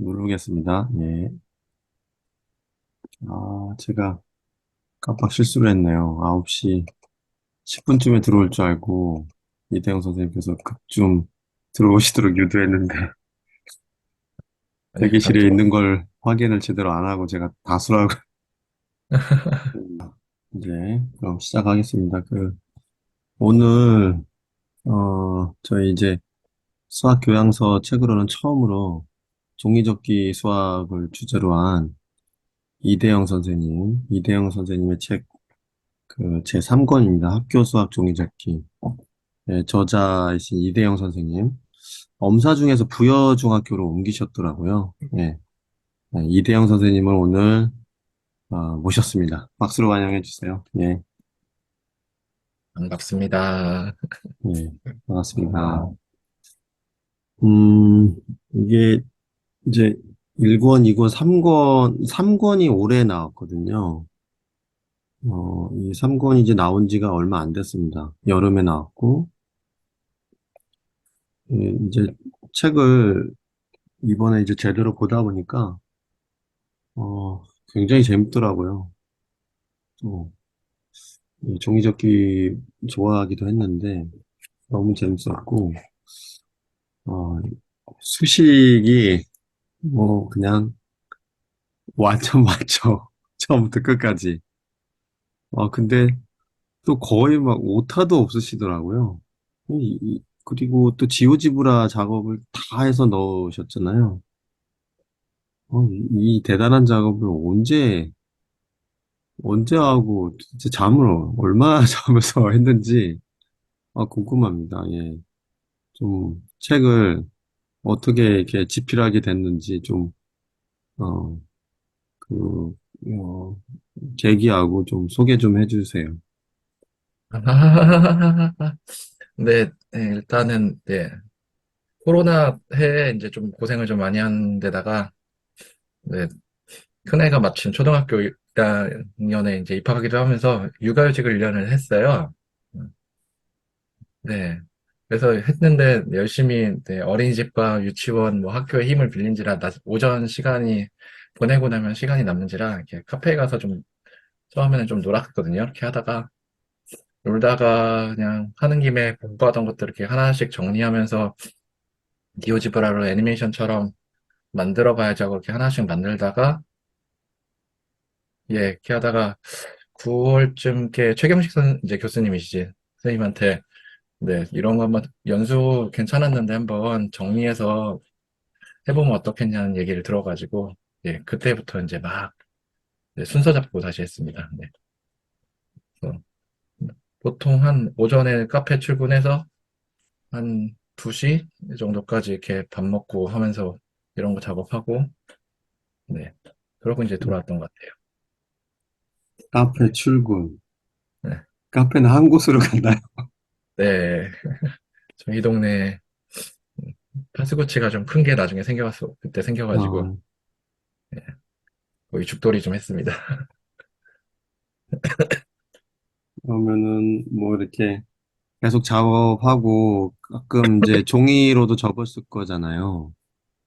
누르겠습니다. 예. 제가 깜빡 실수를 했네요. 9시 10분쯤에 들어올 줄 알고 이대영 선생님께서 좀 들어오시도록 유도했는데 아니, 대기실에 있는 걸 확인을 제대로 안 하고 제가 다수라고 이제 그럼 시작하겠습니다. 오늘 저희 이제 수학 교양서 책으로는 처음으로 종이접기 수학을 주제로 한 이대영 선생님의 책 제 3권입니다. 학교 수학 종이접기. 네, 저자이신 이대영 선생님. 엄사 중에서 부여중학교로 옮기셨더라고요. 예. 네, 이대영 선생님을 오늘 모셨습니다. 박수로 환영해 주세요. 예, 반갑습니다. 예, 반갑습니다. 음, 이게 이제 1권, 2권, 3권이 올해 나왔거든요. 이 3권이 이제 나온 지가 얼마 안 됐습니다. 여름에 나왔고, 예, 이제 책을 이번에 이제 제대로 보다 보니까, 굉장히 재밌더라고요. 또, 이 종이접기 좋아하기도 했는데, 너무 재밌었고, 어, 수식이 뭐 그냥 완전 맞죠. 처음부터 끝까지. 근데 또 거의 막 오타도 없으시더라고요. 그리고 또 지오지브라 작업을 다 해서 넣으셨잖아요. 이 대단한 작업을 언제 하고 진짜 잠을 얼마나 자면서 했는지 궁금합니다. 예. 좀 책을 어떻게 이렇게 집필하게 됐는지 어, 그, 어, 계기하고 좀 소개 좀 해주세요. 네, 네, 일단은, 네, 코로나 해에 이제 좀 고생을 좀 많이 한 데다가, 네, 큰애가 마침 초등학교 1학년에 이제 입학하기도 하면서 육아휴직을 1년을 했어요. 네. 그래서 했는데 열심히 네, 어린이집과 유치원, 뭐 학교에 힘을 빌린지라 오전 시간이 보내고 나면 시간이 남는지라 이렇게 카페에 가서 좀 처음에는 좀 놀았거든요. 이렇게 하다가 놀다가 그냥 하는 김에 공부하던 것들 이렇게 하나씩 정리하면서 디오지브라로 애니메이션처럼 만들어 봐야지 하고 이렇게 하나씩 만들다가 예, 이렇게 하다가 9월쯤 이렇게 최경식 이제 교수님이시지 선생님한테 네, 이런 거 한번 연수 괜찮았는데 한번 정리해서 해보면 어떻겠냐는 얘기를 들어가지고 예, 그때부터 이제 막 네, 순서 잡고 다시 했습니다. 네. 그래서 보통 한 오전에 카페 출근해서 한 2시 정도까지 이렇게 밥 먹고 하면서 이런 거 작업하고, 네. 그러고 이제 돌아왔던 것 같아요. 카페 출근. 네. 카페는 한 곳으로 갔나요? 네. 저희 동네 파스쿠치가 좀 큰 게 나중에 생겨서, 그때 생겨가지고, 어, 거기 죽돌이 좀 했습니다. 그러면은 뭐 이렇게 계속 작업하고 가끔 이제 종이로도 접었을 거잖아요.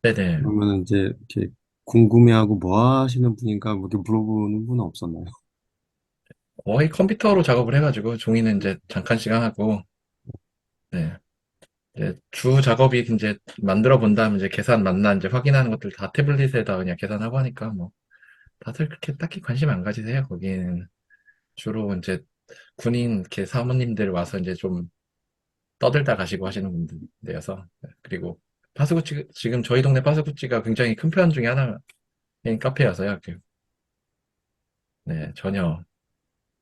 네네. 그러면은 이제 이렇게 궁금해하고 뭐 하시는 분인가 뭐 이렇게 물어보는 분은 없었나요? 거의 컴퓨터로 작업을 해가지고, 종이는 이제 잠깐 시간 하고, 네. 이제 주 작업이 이제 만들어 본 다음에 이제 계산 맞나 이제 확인하는 것들 다 태블릿에다 그냥 계산하고 하니까 뭐, 다들 그렇게 딱히 관심 안 가지세요. 거기는 주로 이제 군인 이렇게 사모님들 와서 이제 좀 떠들다 가시고 하시는 분들이어서 그리고 파스쿠치 지금 저희 동네 파스쿠치가 굉장히 큰 편 중에 하나인 카페여서요. 네, 전혀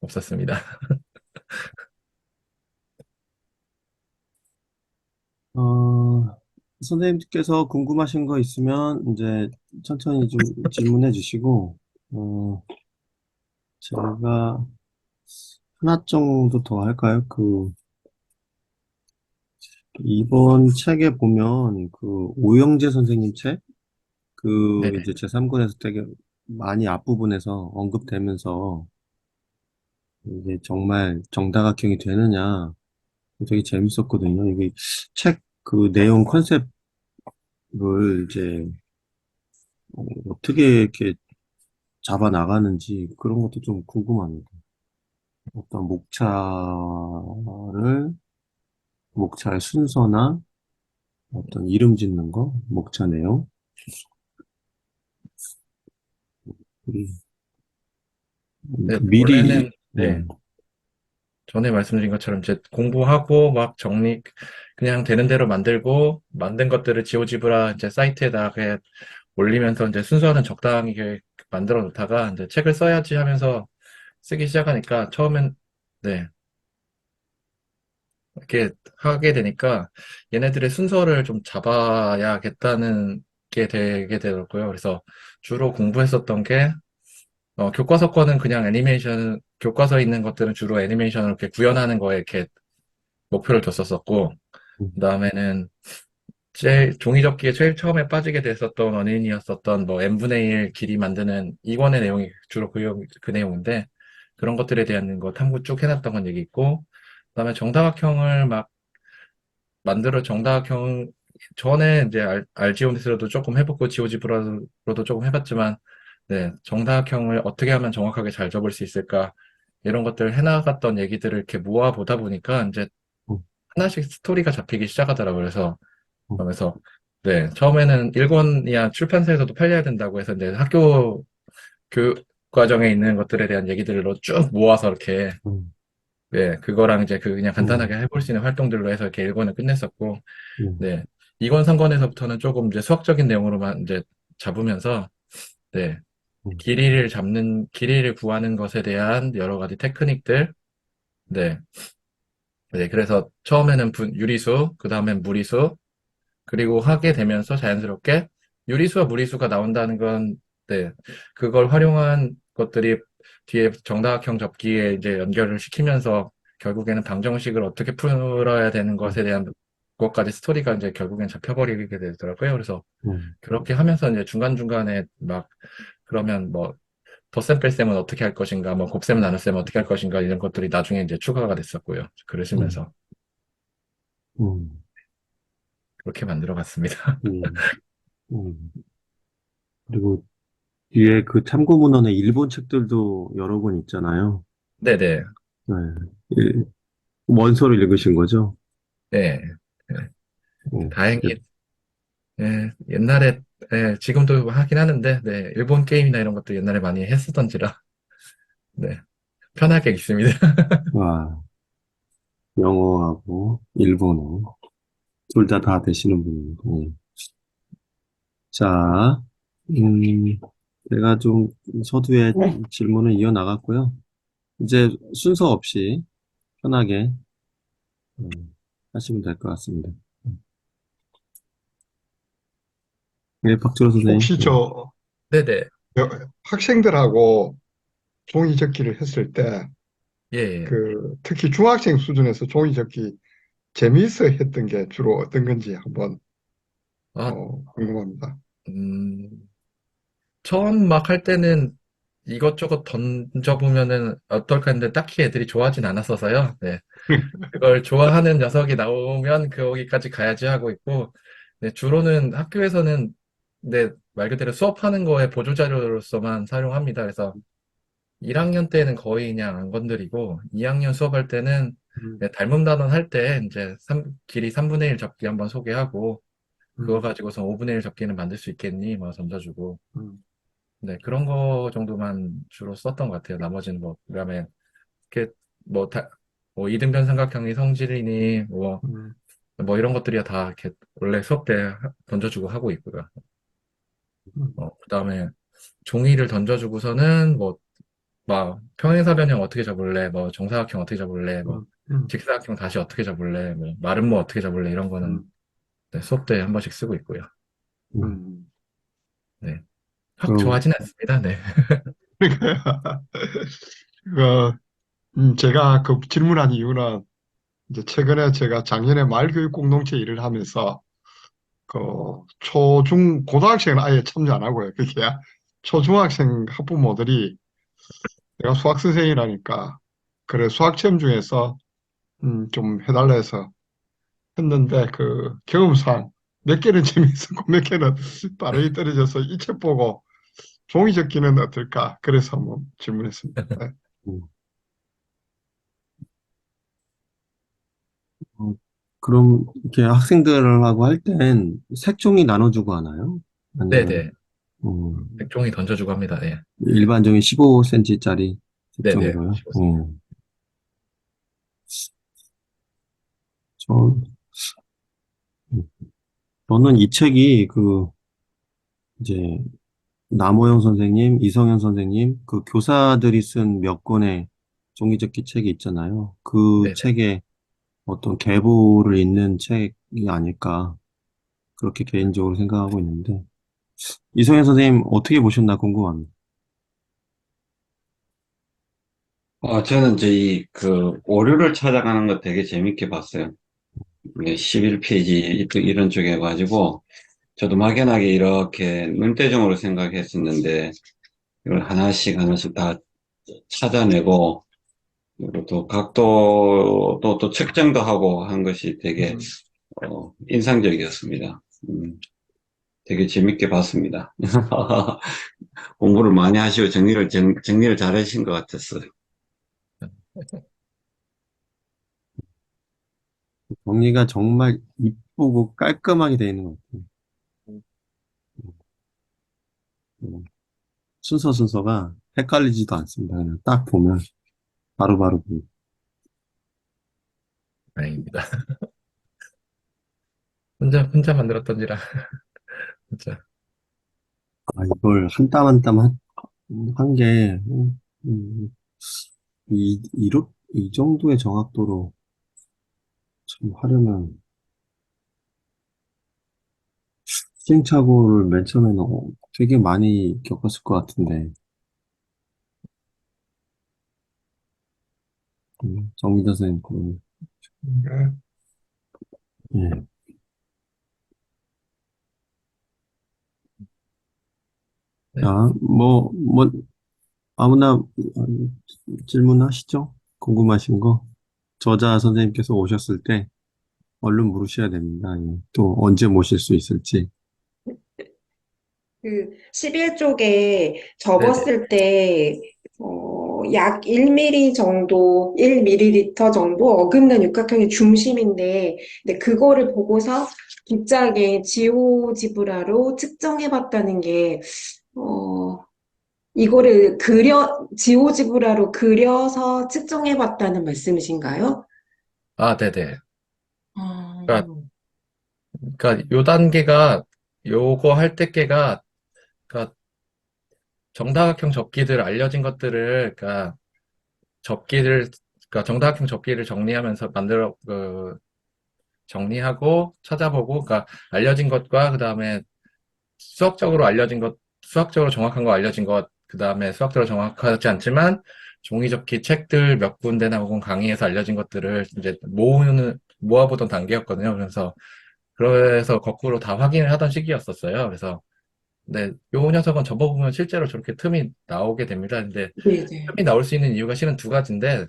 없었습니다. 어, 선생님께서 궁금하신 거 있으면 이제 천천히 좀 질문해 주시고, 제가 하나 정도 더 할까요? 이번 책에 보면 오영재 선생님 책, 네네. 이제 제3권에서 되게 많이 앞부분에서 언급되면서 이게 정말 정다각형이 되느냐 되게 재밌었거든요. 이게 책 내용 컨셉을 이제 어떻게 이렇게 잡아 나가는지 그런 것도 좀 궁금합니다. 어떤 목차의 순서나 어떤 이름 짓는 거, 목차 내용, 음, 네, 미리, 원래는, 네, 전에 말씀드린 것처럼 이제 공부하고 막 그냥 되는 대로 만들고, 만든 것들을 지오지브라 이제 사이트에다가 그냥 올리면서 이제 순서는 적당히 이렇게 만들어 놓다가 이제 책을 써야지 하면서 쓰기 시작하니까 처음엔, 네, 이렇게 하게 되니까 얘네들의 순서를 좀 잡아야겠다는 게 되게 되더라고요. 그래서 주로 공부했었던 게 교과서 거는 그냥 교과서에 있는 것들은 주로 애니메이션을 이렇게 구현하는 거에 이렇게 목표를 뒀었었고, 그 음, 다음에는 제일 종이접기에 제일 처음에 빠지게 됐었던 원인이었었던 뭐 n분의 1 길이 만드는 이권의 내용이 주로 그 내용인데, 그런 것들에 대한 거 탐구 쭉 해놨던 건 얘기 있고, 그 다음에 정다각형을 막 정다각형 전에 이제 알지오니스로도 조금 해봤고 지오지브라로도 조금 해봤지만, 네, 정다각형을 어떻게 하면 정확하게 잘 접을 수 있을까, 이런 것들 해나갔던 얘기들을 이렇게 모아보다 보니까 이제 음, 하나씩 스토리가 잡히기 시작하더라고요. 음, 그래서 네, 처음에는 일권이야 출판사에서도 팔려야 된다고 해서 이제 학교 교육 과정에 있는 것들에 대한 얘기들로 쭉 모아서 이렇게, 음, 네, 그거랑 이제 그냥 간단하게 음, 해볼 수 있는 활동들로 해서 이렇게 1권을 끝냈었고, 음, 네, 2권, 3권에서부터는 조금 이제 수학적인 내용으로만 이제 잡으면서, 네, 음, 길이를 구하는 것에 대한 여러 가지 테크닉들, 네, 네, 그래서 처음에는 유리수, 그 다음엔 무리수, 그리고 하게 되면서 자연스럽게 유리수와 무리수가 나온다는 건, 네, 그걸 활용한 것들이 뒤에 정다각형 접기에 이제 연결을 시키면서 결국에는 방정식을 어떻게 풀어야 되는 음, 것에 대한 것까지 스토리가 이제 결국엔 잡혀버리게 되더라고요. 그래서 음, 그렇게 하면서 이제 중간중간에 막 그러면 뭐 덧셈 뺄셈은 어떻게 할 것인가, 뭐 곱셈 나눗셈은 어떻게 할 것인가, 이런 것들이 나중에 이제 추가가 됐었고요. 글을 음, 쓰면서 음, 그렇게 만들어 봤습니다. 음, 음. 그리고 뒤에 그 참고 문헌에 일본 책들도 여러 권 있잖아요. 네네. 네. 일- 원서를 읽으신 거죠? 네. 네. 어, 다행히, 예, 옛날에, 예, 지금도 하긴 하는데, 네, 일본 게임이나 이런 것도 옛날에 많이 했었던지라, 네, 편하게 있습니다. 와, 영어하고 일본어 둘 다 되시는 분입니다. 예. 자, 음, 제가 좀 서두에 질문을 이어나갔고요. 이제 순서 없이 편하게 하시면 될 것 같습니다. 네, 박철호 선생님. 혹시 네. 네네, 학생들하고 종이 접기를 했을 때, 예, 특히 중학생 수준에서 종이 접기 재미있어 했던 게 주로 어떤 건지 한번, 아, 궁금합니다. 음, 처음 막 할 때는 이것저것 던져보면은 어떨까 했는데, 딱히 애들이 좋아하진 않았어서요. 네, 그걸 좋아하는 녀석이 나오면 거기까지 가야지 하고 있고, 네, 주로는 학교에서는, 네, 말 그대로 수업하는 거에 보조자료로서만 사용합니다. 그래서 1학년 때는 거의 그냥 안 건드리고 2학년 수업할 때는 음, 네, 닮은 단원 할 때 이제 길이 3분의 1 접기 한번 소개하고, 그거 음, 가지고서 5분의 1 접기는 만들 수 있겠니? 뭐 던져주고, 음, 네, 그런 거 정도만 주로 썼던 것 같아요. 나머지는 뭐 그다음에 이렇게 뭐 뭐 이등변 삼각형이 성질이니 음, 뭐 이런 것들이야 다 이렇게 원래 수업 때 던져주고 하고 있고요. 음, 그다음에 종이를 던져주고서는 뭐 막 평행사변형 어떻게 잡을래? 뭐 정사각형 어떻게 잡을래? 뭐 음, 음, 직사각형 다시 어떻게 잡을래? 뭐 마름모 어떻게 잡을래? 이런 거는 음, 네, 수업 때 한 번씩 쓰고 있고요. 음, 음. 네. 확 그럼, 좋아하진 않습니다. 네. 그, 제가 그 질문한 이유는 이제 최근에 제가 작년에 말교육 공동체 일을 하면서 그 고등학생은 아예 참여 안 하고요. 그게 초중학생 학부모들이 내가 수학 선생이라니까 그래 수학 시험 중에서 좀 해달라 해서 했는데 그 경험상 몇 개는 재미있었고 몇 개는 발음이 떨어져서 이 책 보고 종이 접기는 어떨까? 그래서 한번 질문했습니다. 네. 음. 어, 그럼 이렇게 학생들하고 할 땐 색종이 나눠주고 하나요? 아니면 네네. 음, 백종이 던져주고 합니다. 예. 일반적인 15cm짜리 네네. 색종이로요? 저, 음, 저는 이 책이 이제 남호영 선생님, 이성현 선생님, 그 교사들이 쓴 몇 권의 종이접기 책이 있잖아요. 그 네네. 책의 어떤 계보를 잇는 책이 아닐까, 그렇게 개인적으로 생각하고 있는데, 이성현 선생님 어떻게 보셨나 궁금합니다. 저는 오류를 찾아가는 거 되게 재밌게 봤어요. 11페이지 이런 쪽에 해가지고, 저도 막연하게 이렇게 눈대중으로 생각했었는데, 이걸 하나씩 하나씩 다 찾아내고, 그리고 또 각도도 또 측정도 하고 한 것이 되게, 인상적이었습니다. 되게 재밌게 봤습니다. 공부를 많이 하시고 정리를 잘 하신 것 같았어요. 정리가 정말 이쁘고 깔끔하게 되어 있는 것 같아요. 음, 순서가 헷갈리지도 않습니다. 그냥 딱 보면 바로바로 보이고. 다행입니다. 혼자 만들었던지라, 진짜. 아, 이걸 한 땀 한 땀 한 게, 음, 이 정도의 정확도로 참 하려면 시행착오를 맨 처음에는 되게 많이 겪었을 것 같은데, 정미자 선생님, 네. 예. 네. 자, 아무나 질문하시죠? 궁금하신 거? 저자 선생님께서 오셨을 때 얼른 물으셔야 됩니다. 예. 또 언제 모실 수 있을지. 그 11쪽에 네네. 접었을 때, 약 1ml 정도, 1ml 정도 어긋난 육각형의 중심인데, 근데 그거를 보고서 뒷장에 지오지브라로 측정해봤다는 게, 어, 이거를 지오지브라로 그려서 측정해봤다는 말씀이신가요? 아, 네네. 아, 그러니까 요 단계가, 요거 할 때께가, 그러니까 정다각형 접기들 알려진 것들을, 접기를, 정다각형 접기를 정리하면서 정리하고 찾아보고, 알려진 것과, 그 다음에 수학적으로 정확한 거 알려진 것, 그 다음에 수학적으로 정확하지 않지만, 종이접기 책들 몇 군데나 혹은 강의에서 알려진 것들을 이제 모아보던 단계였거든요. 그래서 거꾸로 다 확인을 하던 시기였었어요. 그래서, 네, 요 녀석은 접어보면 실제로 저렇게 틈이 나오게 됩니다. 근데 네네. 틈이 나올 수 있는 이유가 실은 두 가지인데,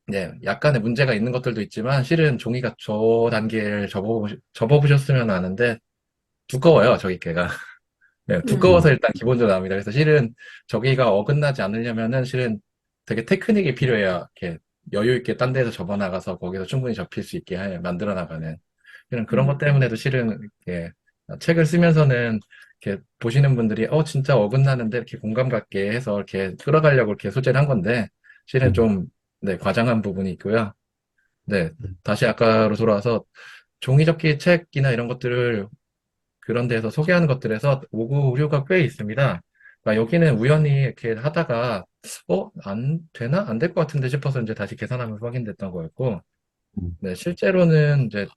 네, 약간의 문제가 있는 것들도 있지만, 실은 종이가 저 단계를 접어보셨으면 아는데, 두꺼워요, 저기 걔가. 네, 두꺼워서 음, 일단 기본적으로 나옵니다. 그래서 실은 저기가 어긋나지 않으려면은 실은 되게 테크닉이 필요해요. 이렇게 여유 있게 딴 데서 접어나가서 거기서 충분히 접힐 수 있게 만들어 나가는. 실은 그런 것 음, 때문에도 실은 이렇게 책을 쓰면서는 이렇게 보시는 분들이 진짜 어긋나는데 이렇게 공감 갖게 해서 이렇게 끌어가려고 이렇게 소재를 한 건데 실은 음, 좀 네, 과장한 부분이 있고요. 네, 다시 아까로 돌아와서 종이접기 책이나 이런 것들을 그런 데서 소개하는 것들에서 오구 오류가 꽤 있습니다. 그러니까 여기는 우연히 이렇게 하다가, 안 되나? 안 될 것 같은데 싶어서 이제 다시 계산하면서 확인됐던 거였고, 음, 네, 실제로는 이제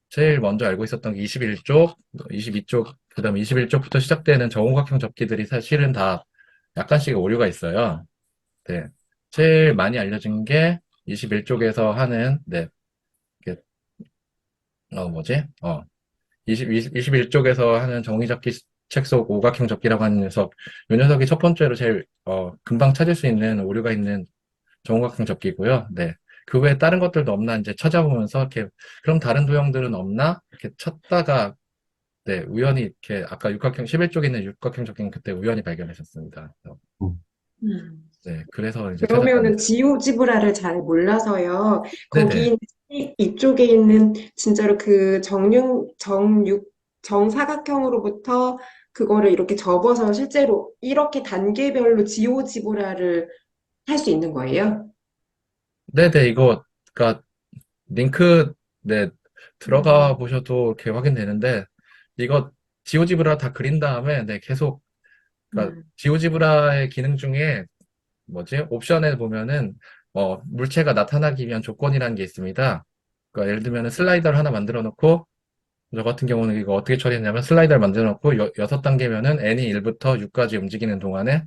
제일 먼저 알고 있었던 게 21쪽, 22쪽, 그 다음에 21쪽부터 시작되는 정오각형 접기들이 사실은 다 약간씩 오류가 있어요. 네. 제일 많이 알려진 게 21쪽에서 하는, 네, 이게, 뭐지? 21쪽에서 하는 정의접기 책 속 오각형 접기라고 하는 녀석, 이 녀석이 첫 번째로 제일 금방 찾을 수 있는 오류가 있는 정오각형 접기고요. 네. 그 외에 다른 것들도 없나 이제 찾아보면서 이렇게 그럼 다른 도형들은 없나 이렇게 찾다가 네, 우연히 이렇게 아까 육각형 11쪽에 있는 육각형 적기는 그때 우연히 발견하셨습니다. 그래서, 음, 음. 그래서 이제 그러면은 찾았답니다. 지오지브라를 잘 몰라서요. 거기 네네. 이쪽에 있는 진짜로 그 정사각형으로부터 그거를 이렇게 접어서 실제로 이렇게 단계별로 지오지브라를 할 수 있는 거예요? 네네, 이거, 그러니까 링크, 네, 들어가 음, 보셔도 이렇게 확인되는데, 이거 지오지브라 다 그린 다음에, 네, 계속, 그러니까 음, 지오지브라의 기능 중에 뭐지? 옵션에 보면은 물체가 나타나기 위한 조건이라는 게 있습니다. 그러니까 예를 들면은 슬라이더를 하나 만들어 놓고 저 같은 경우는 이거 어떻게 처리했냐면 슬라이더를 만들어 놓고 6단계면은 n이 1부터 6까지 움직이는 동안에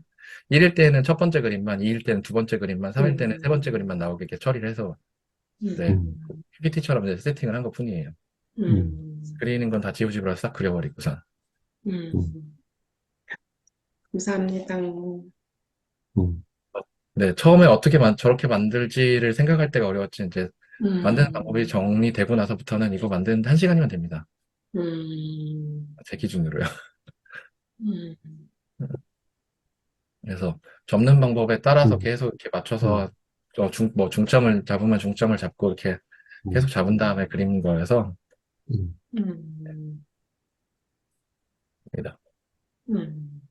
1일 때는 첫 번째 그림만, 2일 때는 두 번째 그림만, 3일 때는 세 번째 음, 그림만 나오게 이렇게 처리를 해서 네, 음, 음, PPT처럼 이제 세팅을 한 것뿐이에요. 음, 음, 그리는 건 다 지우집으로 싹 그려버리고선. 음, 음. 감사합니다. 음, 네, 처음에 어떻게 저렇게 만들지를 생각할 때가 어려웠지 이제 만드는 방법이 음, 정리되고 나서부터는 이거 만드는데 1시간이면 됩니다. 음, 제 기준으로요. 음, 그래서 접는 방법에 따라서 음, 계속 이렇게 음, 맞춰서 중점을 잡으면 중점을 잡고 이렇게 계속 음, 잡은 다음에 그리는 거여서 음, 음, 입니다. 음.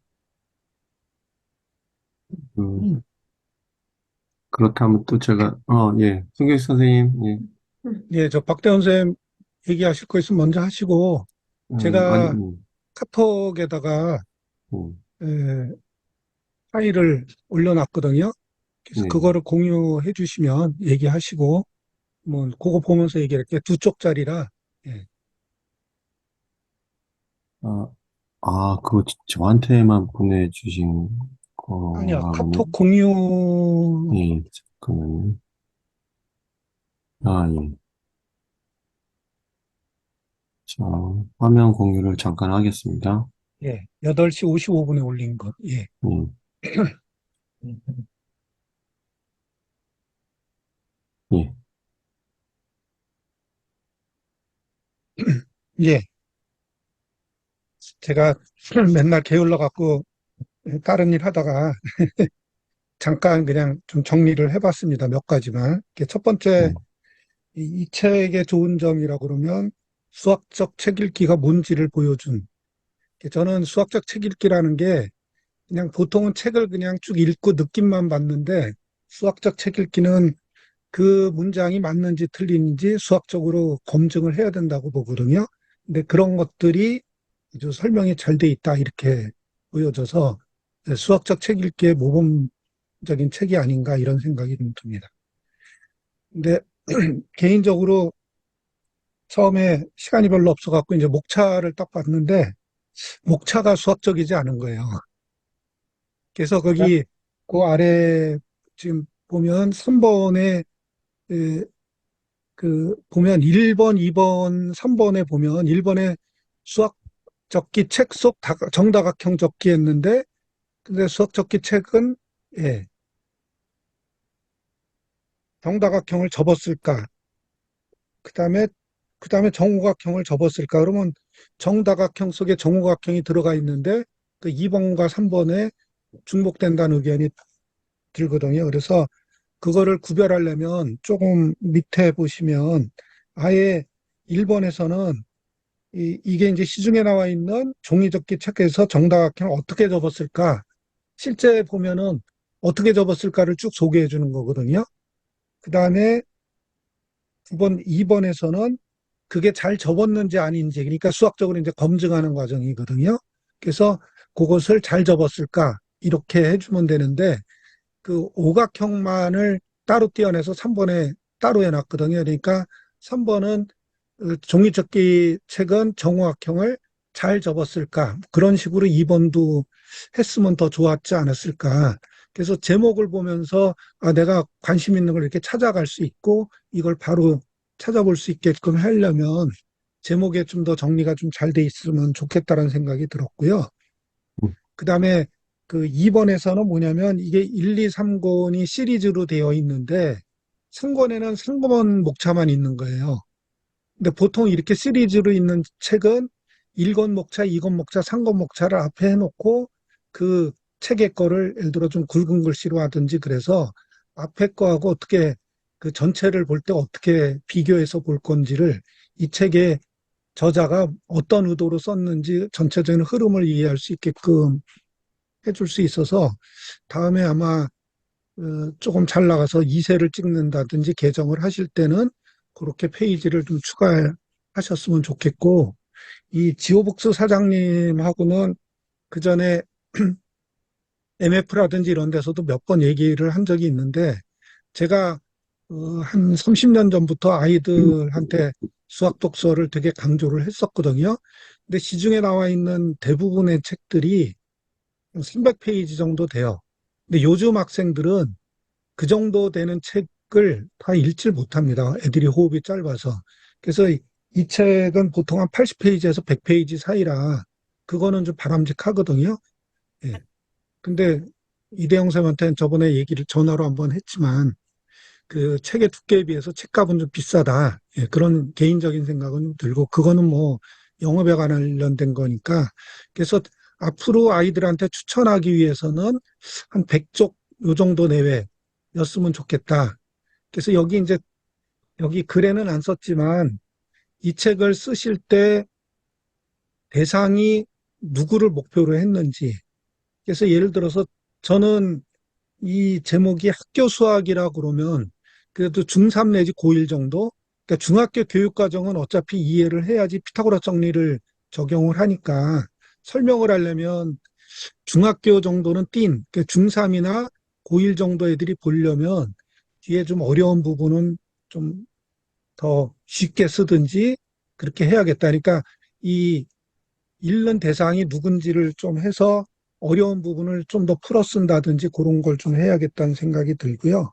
음. 그렇다면 또 제가, 예, 송교수 선생님, 예, 예, 저 박대원 선생님 얘기하실 거 있으면 먼저 하시고, 아니, 제가 카톡에다가 음, 에, 파일을 올려놨거든요. 그래서 네. 그거를 공유해 주시면 얘기하시고, 뭐, 그거 보면서 얘기할게요. 두 쪽짜리라. 예. 아, 그거 저한테만 보내주신 아니야, 건가 보네. 카톡 공유, 예, 잠깐만요. 아, 예. 자, 화면 공유를 잠깐 하겠습니다. 예, 8시 55분에 올린 것. 예. 예, 예, 예, 제가 맨날 게을러 갖고 다른 일 하다가 잠깐 그냥 좀 정리를 해봤습니다. 몇 가지만. 첫 번째, 음, 이 책의 좋은 점이라고 그러면 수학적 책 읽기가 뭔지를 보여준. 저는 수학적 책 읽기라는 게 그냥 보통은 책을 그냥 쭉 읽고 느낌만 받는데 수학적 책 읽기는 그 문장이 맞는지 틀린지 수학적으로 검증을 해야 된다고 보거든요. 근데 그런 것들이 아주 설명이 잘 돼 있다 이렇게 보여져서 수학적 책 읽기의 모범적인 책이 아닌가 이런 생각이 좀 듭니다. 근데 개인적으로 처음에 시간이 별로 없어갖고 이제 목차를 딱 봤는데 목차가 수학적이지 않은 거예요. 그래서 거기 그 아래 지금 보면 3번에 그 보면 1번, 2번, 3번에 보면 1번에 수학 적기 책 속 정다각형 적기 했는데 근데 수학 적기 책은 예, 정다각형을 접었을까? 그다음에 그다음에 정오각형을 접었을까? 그러면 정다각형 속에 정오각형이 들어가 있는데 그 2번과 3번에 중복된다는 의견이 들거든요. 그래서 그거를 구별하려면 조금 밑에 보시면 아예 1번에서는 이게 이제 시중에 나와 있는 종이접기 책에서 정다각형을 어떻게 접었을까? 실제 보면은 어떻게 접었을까를 쭉 소개해 주는 거거든요. 그 다음에 2번에서는 그게 잘 접었는지 아닌지, 그러니까 수학적으로 이제 검증하는 과정이거든요. 그래서 그것을 잘 접었을까? 이렇게 해주면 되는데, 그 오각형만을 따로 떼어내서 3번에 따로 해놨거든요. 그러니까 3번은 종이접기 책은 정오각형을 잘 접었을까? 그런 식으로 2번도 했으면 더 좋았지 않았을까? 그래서 제목을 보면서 내가 관심 있는 걸 이렇게 찾아갈 수 있고 이걸 바로 찾아볼 수 있게끔 하려면 제목에 좀 더 정리가 좀 잘 돼 있으면 좋겠다는 생각이 들었고요. 음, 그다음에 그 2번에서는 뭐냐면 이게 1, 2, 3권이 시리즈로 되어 있는데 상권에는 상권 목차만 있는 거예요. 근데 보통 이렇게 시리즈로 있는 책은 1권 목차, 2권 목차, 3권 목차를 앞에 해놓고 그 책의 거를 예를 들어 좀 굵은 글씨로 하든지 그래서 앞에 거하고 어떻게 그 전체를 볼 때 어떻게 비교해서 볼 건지를 이 책의 저자가 어떤 의도로 썼는지 전체적인 흐름을 이해할 수 있게끔 해줄 수 있어서 다음에 아마 조금 잘 나가서 2세를 찍는다든지 개정을 하실 때는 그렇게 페이지를 좀 추가하셨으면 좋겠고, 이 지오북스 사장님하고는 그 전에 MF라든지 이런 데서도 몇 번 얘기를 한 적이 있는데, 제가 한 30년 전부터 아이들한테 수학 독서를 되게 강조를 했었거든요. 근데 시중에 나와 있는 대부분의 책들이 300페이지 정도 돼요. 근데 요즘 학생들은 그 정도 되는 책을 다 읽질 못합니다. 애들이 호흡이 짧아서. 그래서 이 책은 보통 한 80페이지에서 100페이지 사이라 그거는 좀 바람직하거든요. 예. 근데 이대영 쌤한테는 저번에 얘기를 전화로 한번 했지만 그 책의 두께에 비해서 책값은 좀 비싸다. 예, 그런 개인적인 생각은 좀 들고 그거는 뭐 영업에 관련된 거니까 그래서 앞으로 아이들한테 추천하기 위해서는 한 100쪽 요 정도 내외였으면 좋겠다. 그래서 여기 이제 여기 글에는 안 썼지만 이 책을 쓰실 때 대상이 누구를 목표로 했는지. 그래서 예를 들어서 저는 이 제목이 학교 수학이라 그러면 그래도 중3 내지 고1 정도? 그러니까 중학교 교육과정은 어차피 이해를 해야지 피타고라스 정리를 적용을 하니까 설명을 하려면 중학교 정도는 그러니까 중3이나 고1 정도 애들이 보려면 뒤에 좀 어려운 부분은 좀 더 쉽게 쓰든지 그렇게 해야겠다. 그러니까 이 읽는 대상이 누군지를 좀 해서 어려운 부분을 좀 더 풀어 쓴다든지 그런 걸 좀 해야겠다는 생각이 들고요.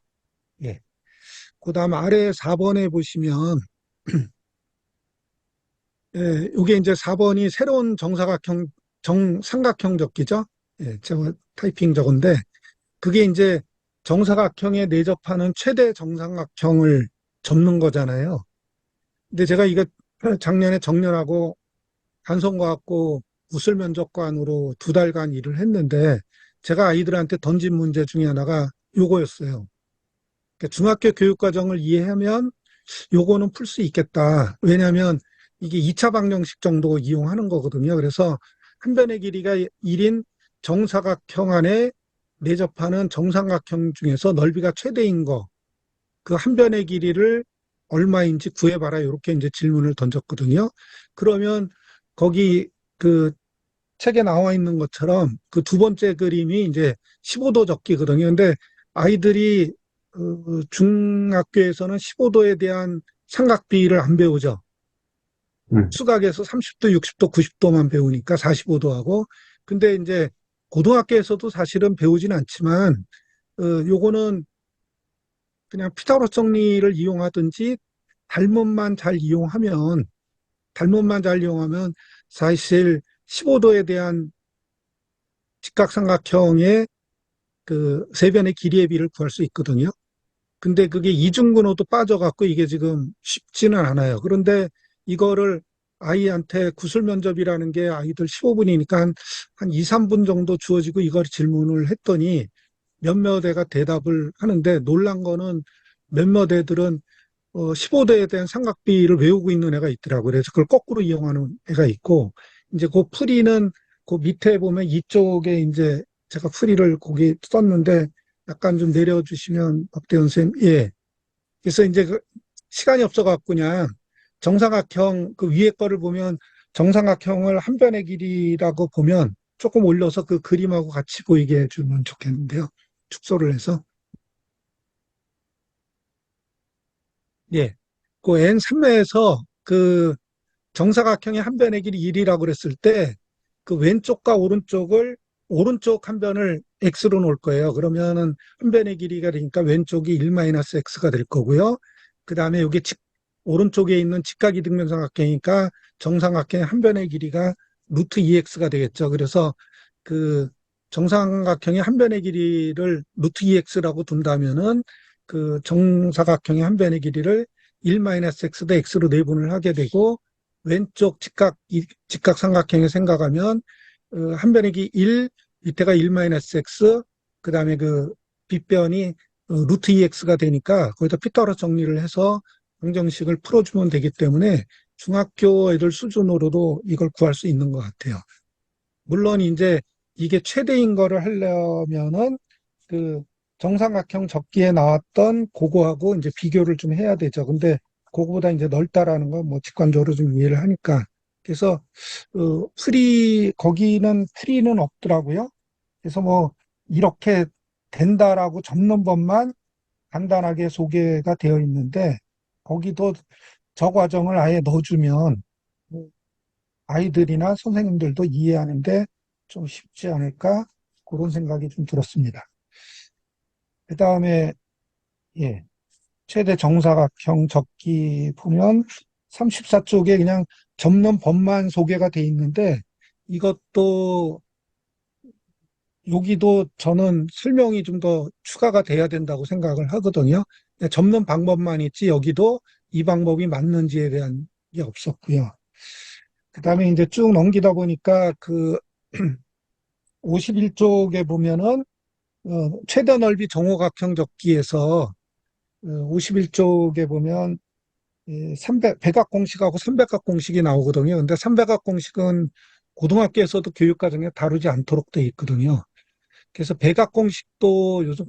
예. 그다음 아래 4번에 보시면 예, 이게 이제 4번이 새로운 정사각형 정삼각형 접기죠. 예, 제가 타이핑 적은데 그게 이제 정사각형에 내접하는 최대 정삼각형을 접는 거잖아요. 근데 제가 이거 작년에 정렬하고 간성과학고 무술면접관으로 2달간 일을 했는데 제가 아이들한테 던진 문제 중에 하나가 요거였어요. 그러니까 중학교 교육과정을 이해하면 요거는 풀 수 있겠다. 왜냐하면 이게 2차 방정식 정도 이용하는 거거든요. 그래서 한 변의 길이가 1인 정사각형 안에 내접하는 정삼각형 중에서 넓이가 최대인 거, 그 한 변의 길이를 얼마인지 구해봐라. 이렇게 이제 질문을 던졌거든요. 그러면 거기 그 책에 나와 있는 것처럼 그 두 번째 그림이 이제 15도 접기거든요. 근데 아이들이 중학교에서는 15도에 대한 삼각비를 안 배우죠. 음. 수학에서 30도, 60도, 90도만 배우니까 45도 하고. 근데 이제 고등학교에서도 사실은 배우진 않지만 요거는 그냥 피타고라스 정리를 이용하든지 달문만 잘 이용하면 사실 15도에 대한 직각삼각형의 그 세변의 길이의 비를 구할 수 있거든요. 근데 그게 이중근호도 빠져갖고 이게 지금 쉽지는 않아요. 그런데 이거를 아이한테 구술 면접이라는 게 아이들 15분이니까 한 2, 3분 정도 주어지고 이걸 질문을 했더니 몇몇 애가 대답을 하는데 놀란 거는 몇몇 애들은 15도에 대한 삼각비를 외우고 있는 애가 있더라고요. 그래서 그걸 거꾸로 이용하는 애가 있고, 이제 그 풀이는 그 밑에 보면 이쪽에 이제 제가 풀이를 거기 썼는데 약간 좀 내려주시면 박대현 선생님, 예. 그래서 이제 그 시간이 없어갖고 그냥 정삼각형 그 위에 거를 보면 정삼각형을 한 변의 길이라고 보면 조금 올려서 그 그림하고 같이 보이게 해주면 좋겠는데요. 축소를 해서. 예. 그 N3에서 그 정사각형의 한 변의 길이 1이라고 그랬을 때 그 왼쪽과 오른쪽 한 변을 x로 놓을 거예요. 그러면은 한 변의 길이가 되니까 왼쪽이 1-x가 될 거고요. 그 다음에 여기 오른쪽에 있는 직각이등변삼각형이니까 정삼각형의 한 변의 길이가 루트 2x가 되겠죠. 그래서 그 정삼각형의 한 변의 길이를 루트 2x라고 둔다면은 그 정사각형의 한 변의 길이를 1-x 대 x로 내분을 하게 되고 왼쪽 직각삼각형에 생각하면 한 변의 길이 1, 밑에가 1-x, 그 다음에 그 빗변이 루트 2x가 되니까 거기다 피타고라스 정리를 해서 방정식을 풀어주면 되기 때문에 중학교 애들 수준으로도 이걸 구할 수 있는 것 같아요. 물론 이제 이게 최대인 거를 하려면은 그 정삼각형 접기에 나왔던 그거하고 이제 비교를 좀 해야 되죠. 근데 그거보다 이제 넓다라는 건 뭐 직관적으로 좀 이해를 하니까. 그래서 거기는 트리는 없더라고요. 그래서 뭐 이렇게 된다라고 접는 법만 간단하게 소개가 되어 있는데 거기도 저 과정을 아예 넣어주면 뭐 아이들이나 선생님들도 이해하는데 좀 쉽지 않을까 그런 생각이 좀 들었습니다. 그 다음에 예, 최대 정사각형 접기 보면 34쪽에 그냥 접는 법만 소개가 돼 있는데 이것도 여기도 저는 설명이 좀 더 추가가 돼야 된다고 생각을 하거든요. 그냥 접는 방법만 있지 여기도 이 방법이 맞는지에 대한 게 없었고요. 그 다음에 이제 쭉 넘기다 보니까 그 51쪽에 보면은 최대 넓이 정오각형 접기에서 51쪽에 보면 백악 공식하고 삼백악 공식이 나오거든요. 근데 삼백악 공식은 고등학교에서도 교육과정에 다루지 않도록 돼 있거든요. 그래서 백악 공식도 요즘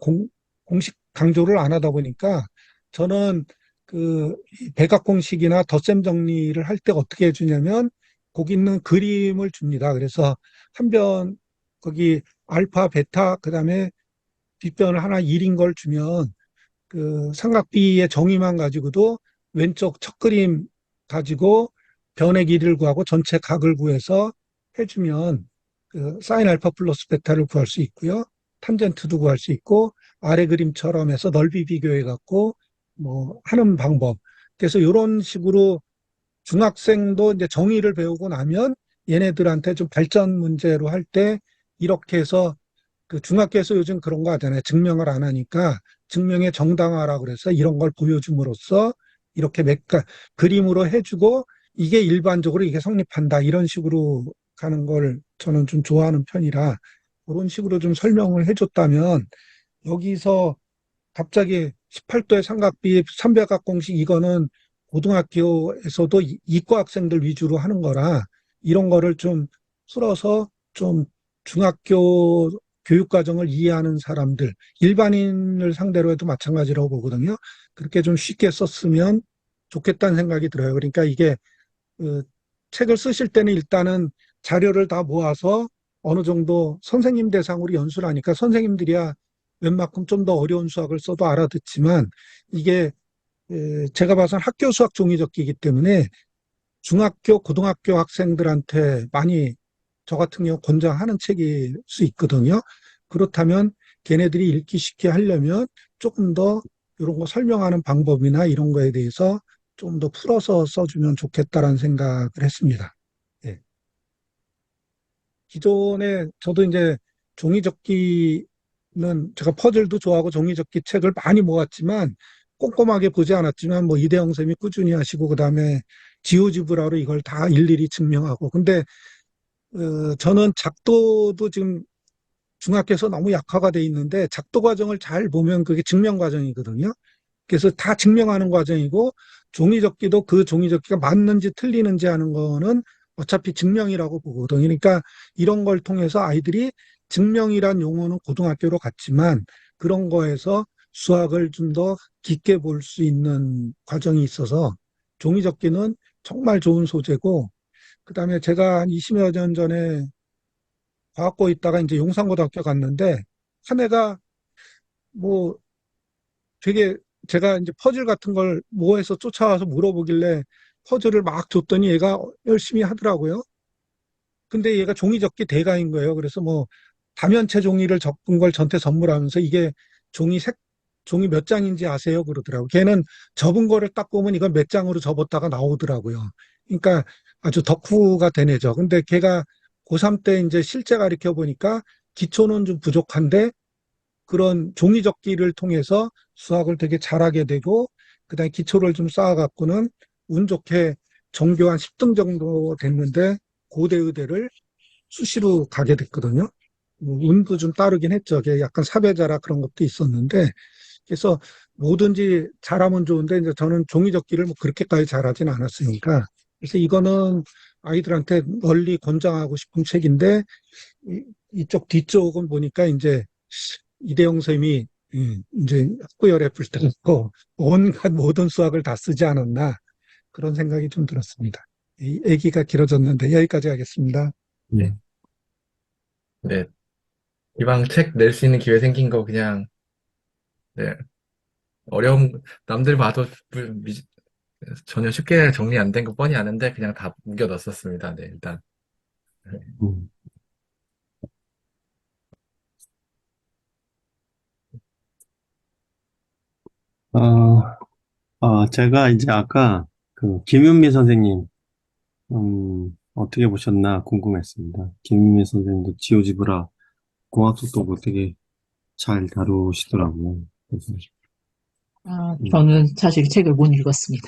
공식 강조를 안 하다 보니까 저는 그 백악 공식이나 덧셈 정리를 할 때 어떻게 해주냐면 거기 있는 그림을 줍니다. 그래서 한 변 거기 알파, 베타, 그다음에 빗변을 하나 1인 걸 주면 그 삼각비의 정의만 가지고도 왼쪽 첫 그림 가지고 변의 길이를 구하고 전체 각을 구해서 해주면 그 사인 알파 플러스 베타를 구할 수 있고요. 탄젠트도 구할 수 있고 아래 그림처럼 해서 넓이 비교해 갖고 뭐 하는 방법. 그래서 이런 식으로 중학생도 이제 정의를 배우고 나면 얘네들한테 좀 발전 문제로 할 때 이렇게 해서 그 중학교에서 요즘 그런 거 하잖아요. 증명을 안 하니까 증명의 정당화라 그래서 이런 걸 보여줌으로써 이렇게 그림으로 해주고 이게 일반적으로 이게 성립한다. 이런 식으로 가는 걸 저는 좀 좋아하는 편이라 그런 식으로 좀 설명을 해줬다면 여기서 갑자기 18도의 삼각비, 삼백악 공식 이거는 고등학교에서도 이과 학생들 위주로 하는 거라 이런 거를 좀 풀어서 좀 중학교 교육과정을 이해하는 사람들, 일반인을 상대로 해도 마찬가지라고 보거든요. 그렇게 좀 쉽게 썼으면 좋겠다는 생각이 들어요. 그러니까 이게 그 책을 쓰실 때는 일단은 자료를 다 모아서 어느 정도 선생님 대상으로 연수를 하니까 선생님들이야 웬만큼 좀 더 어려운 수학을 써도 알아듣지만 이게 제가 봐선 학교 수학 종이접기이기 때문에 중학교, 고등학교 학생들한테 많이 저 같은 경우 권장하는 책일 수 있거든요. 그렇다면 걔네들이 읽기 쉽게 하려면 조금 더 이런 거 설명하는 방법이나 이런 거에 대해서 좀 더 풀어서 써주면 좋겠다라는 생각을 했습니다. 예. 기존에 저도 이제 종이접기는 제가 퍼즐도 좋아하고 종이접기 책을 많이 모았지만 꼼꼼하게 보지 않았지만 뭐 이대영 쌤이 꾸준히 하시고 그다음에 지오지브라로 이걸 다 일일이 증명하고 근데 저는 작도도 지금 중학교에서 너무 약화가 돼 있는데 작도 과정을 잘 보면 그게 증명 과정이거든요. 그래서 다 증명하는 과정이고 종이접기도 그 종이접기가 맞는지 틀리는지 하는 거는 어차피 증명이라고 보거든요. 그러니까 이런 걸 통해서 아이들이 증명이란 용어는 고등학교로 갔지만 그런 거에서 수학을 좀 더 깊게 볼 수 있는 과정이 있어서 종이접기는 정말 좋은 소재고 그다음에 제가 한 20여 년 전에 과학고 있다가 이제 용산고등학교 갔는데 한 애가 뭐 되게 제가 이제 퍼즐 같은 걸 뭐해서 쫓아와서 물어보길래 퍼즐을 막 줬더니 얘가 열심히 하더라고요. 근데 얘가 종이접기 대가인 거예요. 그래서 뭐 다면체 종이를 접은 걸 저한테 선물하면서 이게 종이 몇 장인지 아세요? 그러더라고요. 걔는 접은 거를 딱 보면 이건 몇 장으로 접었다가 나오더라고요. 그러니까 아주 덕후가 된 애죠. 근데 걔가 고3 때 이제 실제 가르쳐 보니까 기초는 좀 부족한데 그런 종이접기를 통해서 수학을 되게 잘하게 되고, 그다음에 기초를 좀 쌓아갖고는 운 좋게 전교 한 10등 정도 됐는데, 고대 의대를 수시로 가게 됐거든요. 뭐 운도 좀 따르긴 했죠. 그게 약간 사배자라 그런 것도 있었는데, 그래서 뭐든지 잘하면 좋은데, 이제 저는 종이접기를 뭐 그렇게까지 잘하진 않았으니까. 그래서 이거는 아이들한테 널리 권장하고 싶은 책인데, 이쪽 뒤쪽은 보니까 이제 이대영 쌤이 이제 학구열에 불타고 온갖 모든 수학을 다 쓰지 않았나 그런 생각이 좀 들었습니다. 이 얘기가 길어졌는데 여기까지 하겠습니다. 네. 음. 네. 이왕 책 낼 수 있는 기회 생긴 거 그냥, 네. 남들 봐도 전혀 쉽게 정리 안 된 거 뻔히 아는데 그냥 다 뭉겨 넣었었습니다. 네, 일단. 네. 음. 아, 제가 이제 아까 그 김윤미 선생님, 어떻게 보셨나 궁금했습니다. 김윤미 선생님도 지오지브라 공학적도 뭐 되게 잘 다루시더라고요. 그래서, 음, 저는 사실 책을 못 읽었습니다.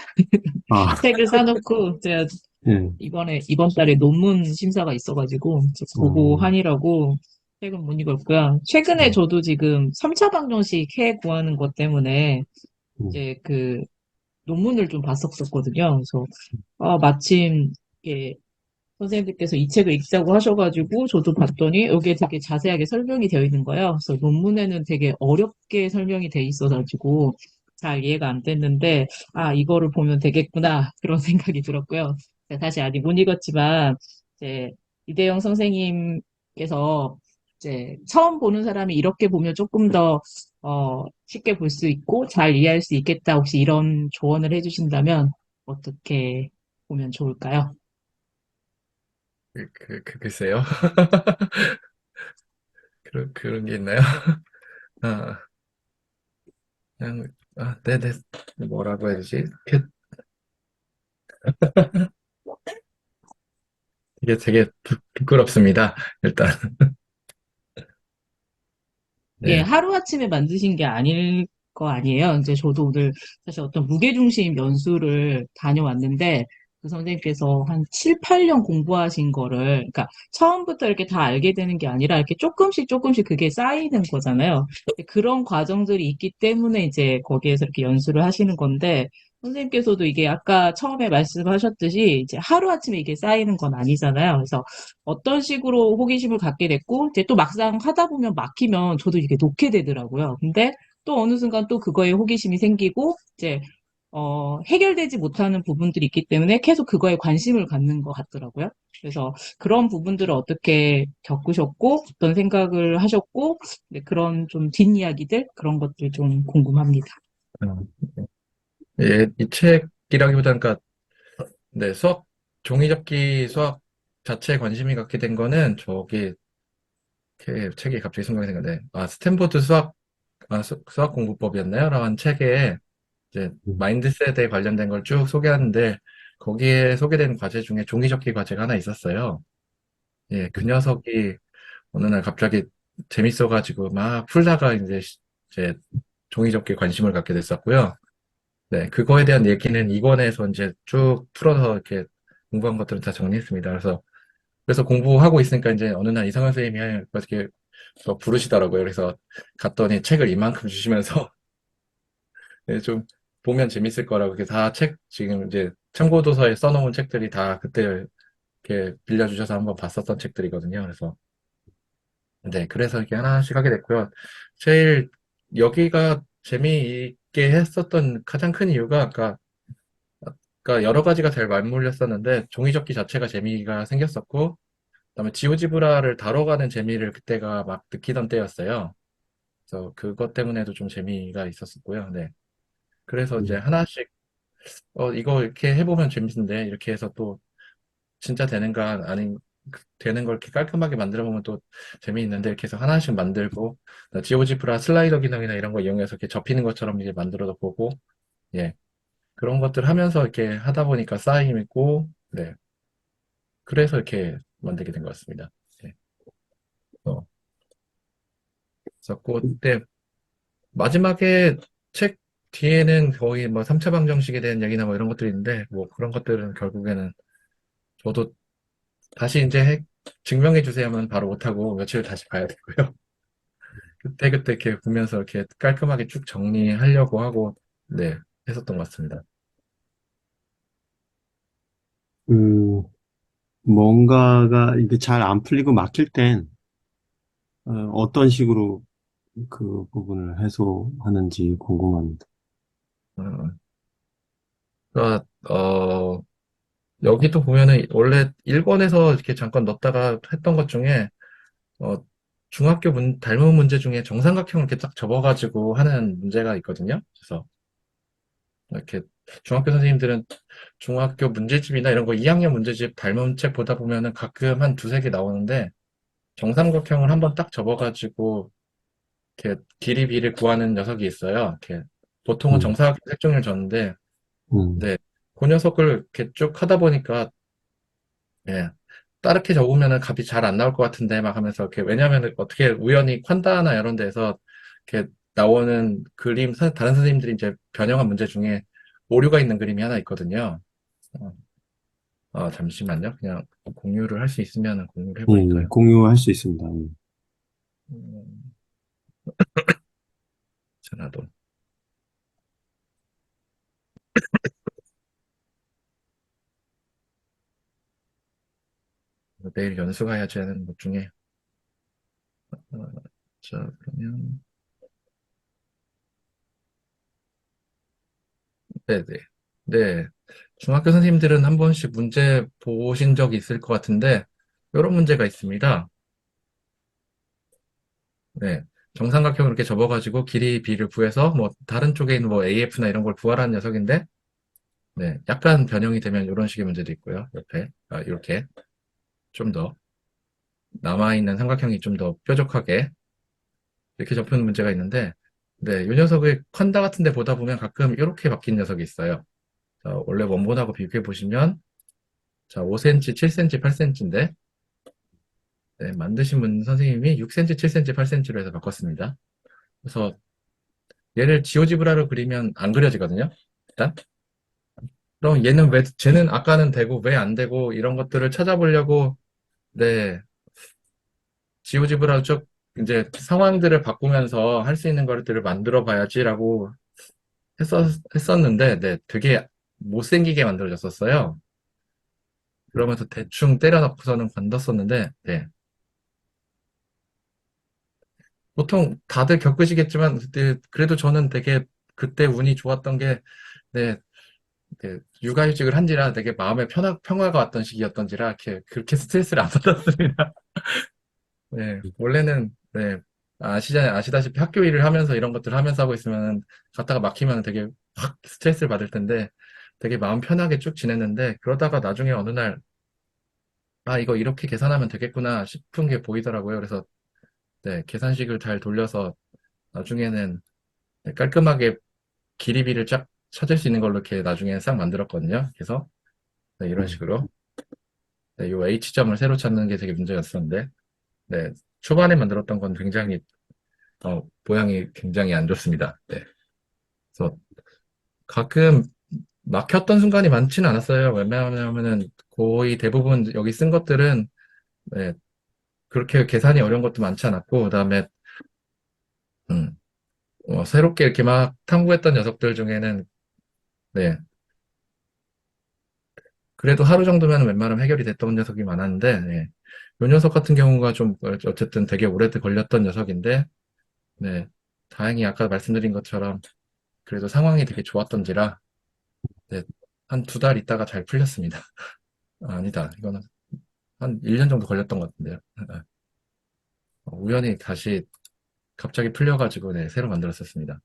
아, 책을 사놓고, 제가 예, 이번 달에 논문 심사가 있어가지고, 그거 어, 하느라고 책은 못 읽었고요. 최근에 어, 저도 지금 3차 방정식 해 구하는 것 때문에, 음, 이제 그 논문을 좀 봤었거든요. 그래서, 마침, 이게 선생님들께서 이 책을 읽자고 하셔가지고, 저도 봤더니, 여기에 되게 자세하게 설명이 되어 있는 거예요. 그래서 논문에는 되게 어렵게 설명이 돼 있어가지고, 잘 이해가 안 됐는데, 이거를 보면 되겠구나, 그런 생각이 들었고요. 사실 아직 못 읽었지만, 이제, 이대영 선생님께서, 이제, 처음 보는 사람이 이렇게 보면 조금 더, 쉽게 볼 수 있고, 잘 이해할 수 있겠다. 혹시 이런 조언을 해주신다면, 어떻게 보면 좋을까요? 글쎄요. 그런 게 있나요? 아, 그냥, 네네. 뭐라고 해야 되지? 이게 되게 부끄럽습니다. 일단. 예, 네. 하루아침에 만드신 게 아닐 거 아니에요. 이제 저도 오늘 사실 어떤 무게중심 연수를 다녀왔는데, 그 선생님께서 한 7, 8년 공부하신 거를, 그러니까 처음부터 이렇게 다 알게 되는 게 아니라 이렇게 조금씩 조금씩 그게 쌓이는 거잖아요. 그런 과정들이 있기 때문에 이제 거기에서 이렇게 연수를 하시는 건데, 선생님께서도 이게 아까 처음에 말씀하셨듯이 이제 하루아침에 이게 쌓이는 건 아니잖아요. 그래서 어떤 식으로 호기심을 갖게 됐고, 이제 또 막상 하다 보면 막히면 저도 이게 놓게 되더라고요. 근데 또 어느 순간 또 그거에 호기심이 생기고, 이제, 해결되지 못하는 부분들이 있기 때문에 계속 그거에 관심을 갖는 것 같더라고요. 그래서 그런 부분들을 어떻게 겪으셨고, 어떤 생각을 하셨고, 네, 그런 좀 뒷이야기들, 그런 것들 좀 궁금합니다. 어, 예, 이 책이라기보다는, 그러니까, 네, 종이접기 수학 자체에 관심이 갖게 된 거는, 책이 갑자기 생각이 생각나네. 스탠포드 수학 공부법이었나요? 라는 책에, 이제, 음, 마인드셋에 관련된 걸 쭉 소개하는데, 거기에 소개된 과제 중에 종이접기 과제가 하나 있었어요. 예, 그 녀석이 어느 날 갑자기 재밌어가지고 막 풀다가 이제 종이접기에 관심을 갖게 됐었고요. 네, 그거에 대한 얘기는 2권에서 이제 쭉 풀어서 이렇게 공부한 것들은 다 정리했습니다. 그래서 공부하고 있으니까 이제 어느 날 이상한 선생님이 어떻게 부르시더라고요. 그래서 갔더니 책을 이만큼 주시면서 네, 좀 보면 재밌을 거라고 이렇게 지금 이제 참고도서에 써놓은 책들이 다 그때 이렇게 빌려주셔서 한번 봤었던 책들이거든요. 그래서 이렇게 하나씩 하게 됐고요. 제일 여기가 재미있게 했었던 가장 큰 이유가 그러니까 여러 가지가 잘 맞물렸었는데 종이접기 자체가 재미가 생겼었고 그다음에 지오지브라를 다뤄가는 재미를 그때가 막 느끼던 때였어요. 그래서 그것 때문에도 좀 재미가 있었었고요. 네. 그래서 이제 음, 하나씩 이거 이렇게 해보면 재밌는데 이렇게 해서 또 진짜 되는가 아닌 되는 걸 이렇게 깔끔하게 만들어 보면 또 재미있는데 이렇게 해서 하나씩 만들고 지오지브라 슬라이더 기능이나 이런 거 이용해서 이렇게 접히는 것처럼 이제 만들어도 보고 예 그런 것들 하면서 이렇게 하다 보니까 쌓이고 네 그래서 이렇게 만들게 된 것 같습니다. 네. 어, 있었고, 그때 마지막에 책 뒤에는 거의 뭐 3차 방정식에 대한 얘기나 뭐 이런 것들이 있는데, 뭐 그런 것들은 결국에는 저도 다시 이제 증명해 주세요 하면 바로 못하고 며칠 다시 봐야 되고요. 그때그때 이렇게 보면서 이렇게 깔끔하게 쭉 정리하려고 하고, 네, 했었던 것 같습니다. 그, 뭔가가 이게 잘 안 풀리고 막힐 땐, 어떤 식으로 그 부분을 해소하는지 궁금합니다. 어, 그러니까, 여기도 보면은 원래 1권에서 이렇게 잠깐 넣었다가 했던 것 중에, 어, 닮은 문제 중에 정삼각형을 이렇게 딱 접어가지고 하는 문제가 있거든요. 그래서 이렇게 중학교 선생님들은 중학교 문제집이나 이런 거 2학년 문제집 닮은 책 보다 보면은 가끔 한 두세 개 나오는데 정삼각형을 한번 딱 접어가지고 이렇게 길이 비를 구하는 녀석이 있어요. 이렇게 보통은 음, 정사각형 색종이를 줬는데 음, 네, 그 녀석을 이렇게 쭉 하다 보니까 예, 따르게 적으면은 값이 잘 안 나올 것 같은데 막 하면서 이렇게 왜냐하면 어떻게 우연히 콴다나 이런 데서 이렇게 나오는 그림 다른 선생님들이 이제 변형한 문제 중에 오류가 있는 그림이 하나 있거든요. 어, 잠시만요. 그냥 공유를 할 수 있으면 공유를 해버릴까요? 공유할 수 있습니다. 음, 전화도 내일 연수 가야지 하는 것 중에 어, 자 그러면 네네 네 중학교 선생님들은 한 번씩 문제 보신 적이 있을 것 같은데 이런 문제가 있습니다. 네. 정삼각형을 이렇게 접어가지고 길이 b를 구해서 뭐 다른 쪽에 있는 뭐 AF나 이런 걸 구하라는 녀석인데 네. 약간 변형이 되면 이런 식의 문제도 있고요. 옆에 이렇게 좀 더 남아있는 삼각형이 좀 더 뾰족하게 이렇게 접히는 문제가 있는데 네. 이 녀석을 콴다 같은 데 보다 보면 가끔 이렇게 바뀐 녀석이 있어요. 자, 원래 원본하고 비교해 보시면 자, 5cm, 7cm, 8cm인데 네, 만드신 분 선생님이 6cm, 7cm, 8cm로 해서 바꿨습니다. 그래서 얘를 지오지브라로 그리면 안 그려지거든요. 일단 그럼 쟤는 아까는 되고 왜 안 되고 이런 것들을 찾아보려고 네 지오지브라 쭉 이제 상황들을 바꾸면서 할 수 있는 것들을 만들어 봐야지라고 했었는데 네 되게 못생기게 만들어졌었어요. 그러면서 대충 때려넣고서는 건뒀었는데 네 보통 다들 겪으시겠지만 그래도 저는 되게 그때 운이 좋았던 게 네, 육아휴직을 한지라 되게 마음에 평화가 왔던 시기였던지라 이렇게 그렇게 스트레스를 안 받았습니다. 네, 원래는 네, 아시다시피 학교 일을 하면서 이런 것들을 하면서 하고 있으면 갔다가 막히면 되게 확 스트레스를 받을 텐데 되게 마음 편하게 쭉 지냈는데 그러다가 나중에 어느 날 이거 이렇게 계산하면 되겠구나 싶은 게 보이더라고요. 그래서 네, 계산식을 잘 돌려서 나중에는 네, 깔끔하게 기리비를 쫙 찾을 수 있는 걸로 이렇게 나중에 싹 만들었거든요. 그래서 네, 이런 식으로 네, 요 H점을 새로 찾는 게 되게 문제였었는데 네, 초반에 만들었던 건 굉장히 모양이 굉장히 안 좋습니다. 네. 그래서 가끔 막혔던 순간이 많지는 않았어요. 왜냐하면은 거의 대부분 여기 쓴 것들은 네, 그렇게 계산이 어려운 것도 많지 않았고 그다음에 음, 새롭게 이렇게 막 탐구했던 녀석들 중에는 네, 그래도 하루 정도면 웬만하면 해결이 됐던 녀석이 많았는데 네. 요 녀석 같은 경우가 좀 어쨌든 되게 오래 걸렸던 녀석인데 네, 다행히 아까 말씀드린 것처럼 그래도 상황이 되게 좋았던지라 네, 한 두 달 있다가 잘 풀렸습니다. 아니다. 이거는 한 1년 정도 걸렸던 것 같은데요. 우연히 다시 갑자기 풀려가지고 네, 새로 만들었었습니다.